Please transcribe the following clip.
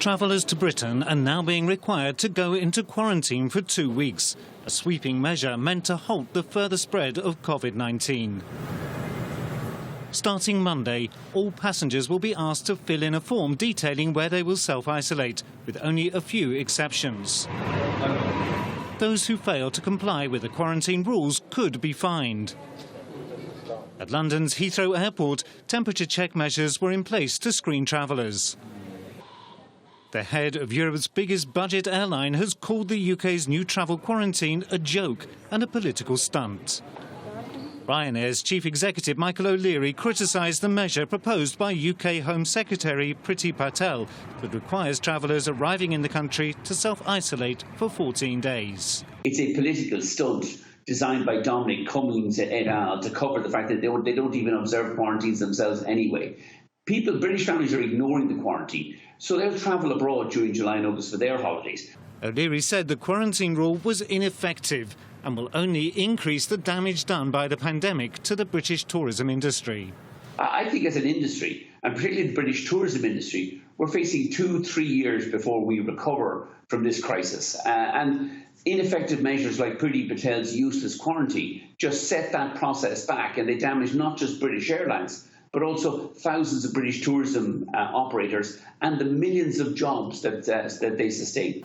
Travellers to Britain are now being required to go into quarantine for 2 weeks, a sweeping measure meant to halt the further spread of COVID-19. Starting Monday, all passengers will be asked to fill in a form detailing where they will self-isolate, with only a few exceptions. Those who fail to comply with the quarantine rules could be fined. At London's Heathrow Airport, temperature check measures were in place to screen travellers. The head of Europe's biggest budget airline has called the UK's new travel quarantine a joke and a political stunt. Ryanair's chief executive Michael O'Leary criticised the measure proposed by UK Home Secretary Priti Patel that requires travellers arriving in the country to self-isolate for 14 days. It's a political stunt designed by Dominic Cummings et al. To cover the fact that they don't even observe quarantines themselves anyway. British families are ignoring the quarantine, so they'll travel abroad during July and August for their holidays. O'Leary said the quarantine rule was ineffective and will only increase the damage done by the pandemic to the British tourism industry. I think as an industry, and particularly the British tourism industry, we're facing 2-3 years before we recover from this crisis. And ineffective measures like Priti Patel's useless quarantine just set that process back, and they damage not just British Airlines, but also thousands of British tourism operators and the millions of jobs that they sustain.